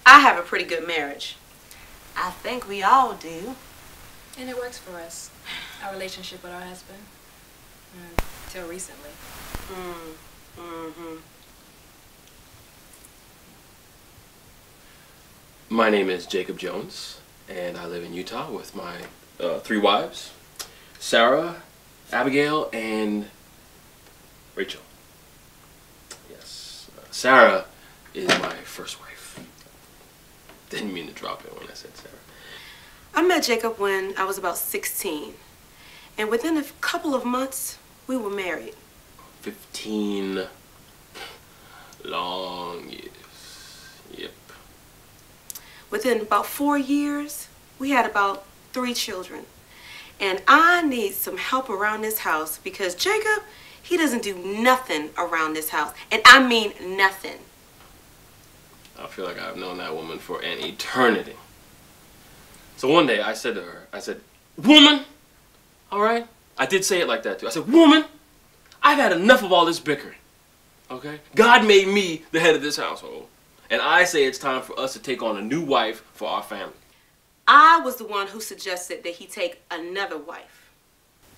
I have a pretty good marriage. I think we all do. And it works for us. Our relationship with our husband. Till recently. My name is Jacob Jones, and I live in Utah with my 3 wives, Sarah, Abigail, and Rachel. Yes, Sarah is my first wife. Didn't mean to drop it when I said Sarah. I met Jacob when I was about 16. And within a couple of months, we were married. 15 long years. Yep. Within about 4 years, we had about 3 children. And I need some help around this house because Jacob, he doesn't do nothing around this house. And I mean nothing. I feel like I've known that woman for an eternity. So one day I said to her, I said, "Woman," all right? I did say it like that too. I said, "Woman, I've had enough of all this bickering, okay? God made me the head of this household, and I say it's time for us to take on a new wife for our family." I was the one who suggested that he take another wife.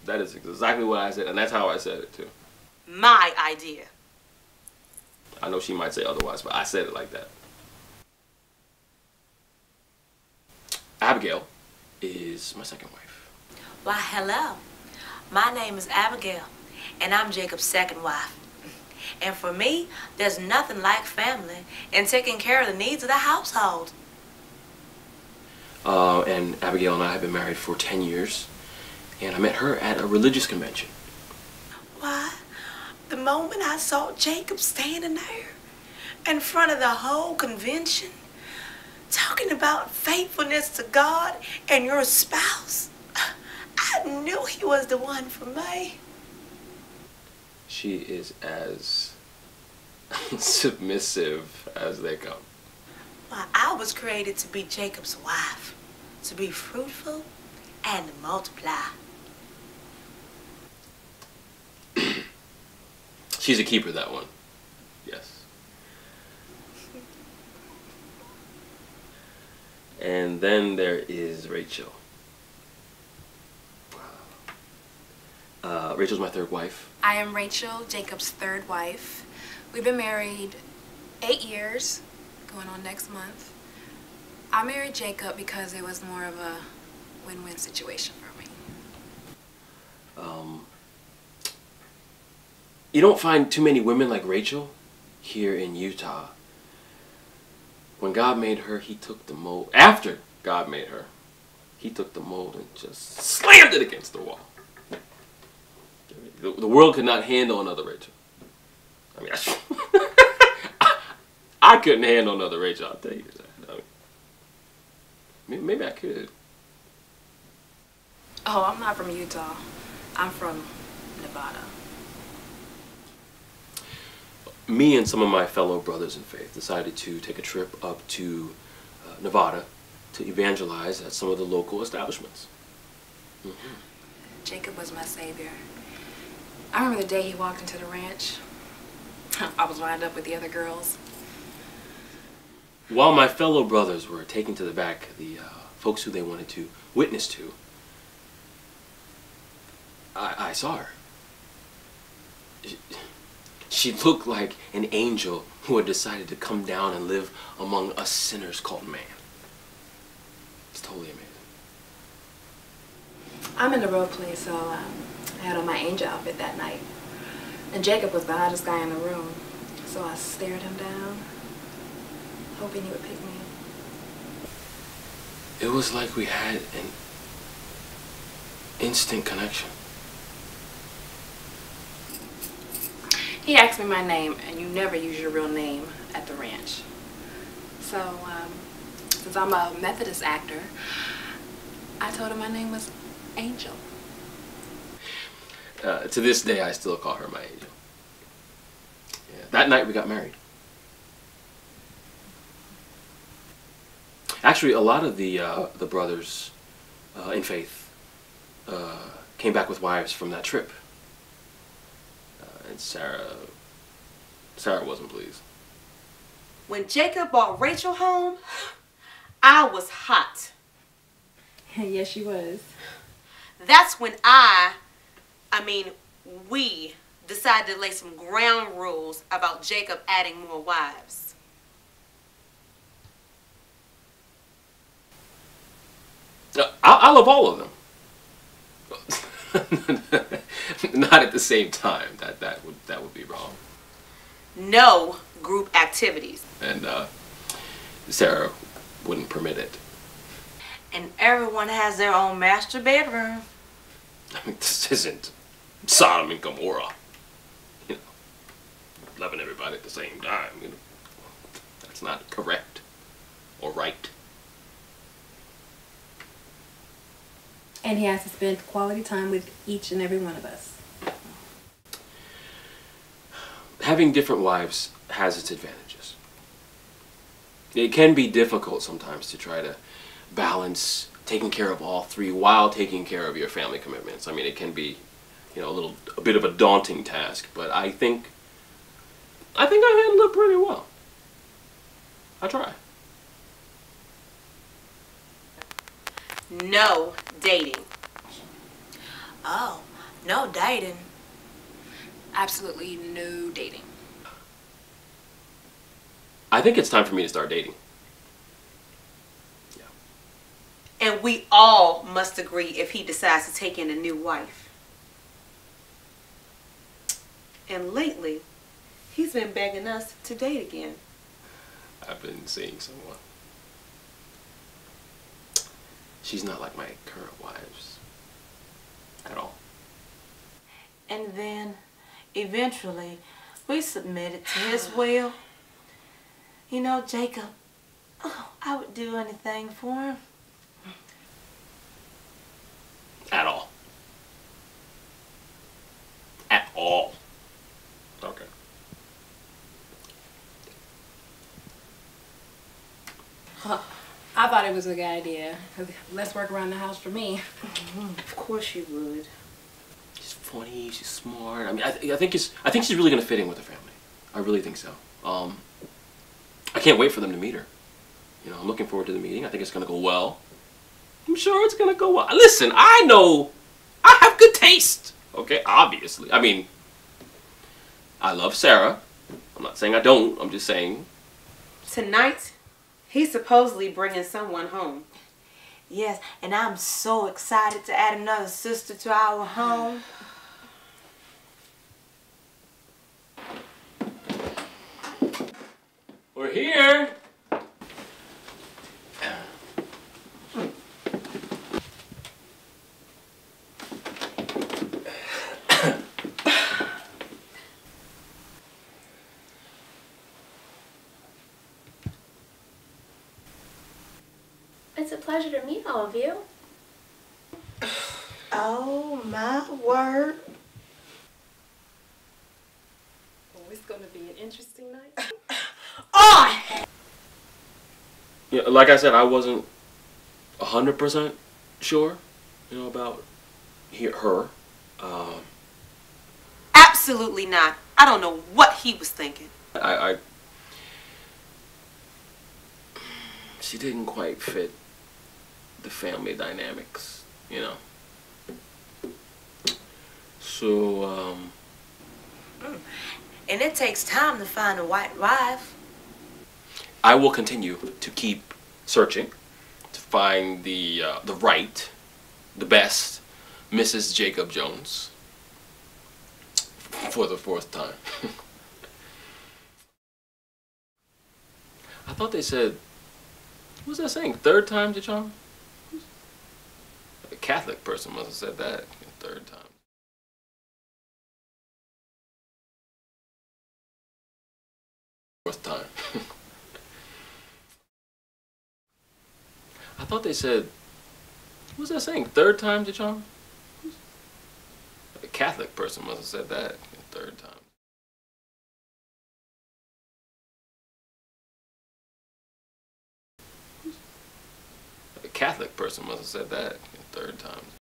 That is exactly what I said, and that's how I said it too. My idea. I know she might say otherwise, but I said it like that. Abigail is my second wife. Why, hello. My name is Abigail, and I'm Jacob's second wife. And for me, there's nothing like family and taking care of the needs of the household. And Abigail and I have been married for 10 years, and I met her at a religious convention. Why, the moment I saw Jacob standing there in front of the whole convention, talking about faithfulness to God and your spouse, I knew he was the one for me. She is as submissive as they come. Why, I was created to be Jacob's wife, to be fruitful and to multiply. She's a keeper, that one. Yes. And then there is Rachel. Rachel's my third wife. I am Rachel, Jacob's third wife. We've been married 8 years, going on next month. I married Jacob because it was more of a win-win situation for me. You don't find too many women like Rachel here in Utah. When God made her, he took the mold. After God made her, he took the mold and just slammed it against the wall. The world could not handle another Rachel. I mean, I couldn't handle another Rachel, I'll tell you that. I mean, maybe I could. Oh, I'm not from Utah. I'm from Nevada. Me and some of my fellow brothers in faith decided to take a trip up to Nevada to evangelize at some of the local establishments. Jacob was my savior. I remember the day he walked into the ranch. I was lined up with the other girls. While my fellow brothers were taking to the back the folks who they wanted to witness to, I saw her. She looked like an angel who had decided to come down and live among us sinners called man. It's totally amazing. I'm in the role play, so I had on my angel outfit that night. And Jacob was the hottest guy in the room, so I stared him down, hoping he would pick me. It was like we had an instant connection. He asked me my name, and you never use your real name at the ranch. So, since I'm a Methodist actor, I told him my name was Angel. To this day, I still call her my angel. Yeah, that night we got married. Actually, a lot of the brothers in faith came back with wives from that trip. And Sarah wasn't pleased. When Jacob brought Rachel home, I was hot. Yes, she was. That's when we decided to lay some ground rules about Jacob adding more wives. I love all of them. Not at the same time. That would be wrong. No group activities. And Sarah wouldn't permit it. And everyone has their own master bedroom. I mean, this isn't Sodom and Gomorrah. You know, loving everybody at the same time. You know, that's not correct or right. And he has to spend quality time with each and every one of us. Having different wives has its advantages. It can be difficult sometimes to try to balance taking care of all three while taking care of your family commitments. I mean, it can be, you know, a bit of a daunting task, but I think I handled it pretty well. I try. No dating. Oh, no dating. Absolutely no dating. I think it's time for me to start dating. Yeah. And we all must agree if he decides to take in a new wife. And lately, he's been begging us to date again. I've been seeing someone. She's not like my current wives at all. And then, eventually, we submitted to his will. You know, Jacob, I would do anything for him. At all. At all. Okay. I thought it was a good idea. Less work around the house for me. Of course you would. She's funny. She's smart. I mean, I think she's really gonna fit in with the family. I really think so. I can't wait for them to meet her. You know, I'm looking forward to the meeting. I think it's gonna go well. I'm sure it's gonna go well. Listen, I know I have good taste. Okay, obviously. I mean, I love Sarah. I'm not saying I don't. I'm just saying. Tonight, he's supposedly bringing someone home. Yes, and I'm so excited to add another sister to our home. We're here. It's a pleasure to meet all of you. Oh, my word. Oh, it's going to be an interesting night. Yeah, like I said, I wasn't 100% sure, you know, about her. Absolutely not. I don't know what he was thinking. She didn't quite fit the family dynamics, you know. So, And it takes time to find a white wife. I will continue to keep searching to find the right, the best Mrs. Jacob Jones for the 4th time. I thought they said, what was that saying? 3rd time's the charm? A Catholic person must have said that 3rd time. Fourth time. I thought they said, what was that saying? 3rd time's the charm? A Catholic person must have said that 3rd time. A Catholic person must have said that 3rd time.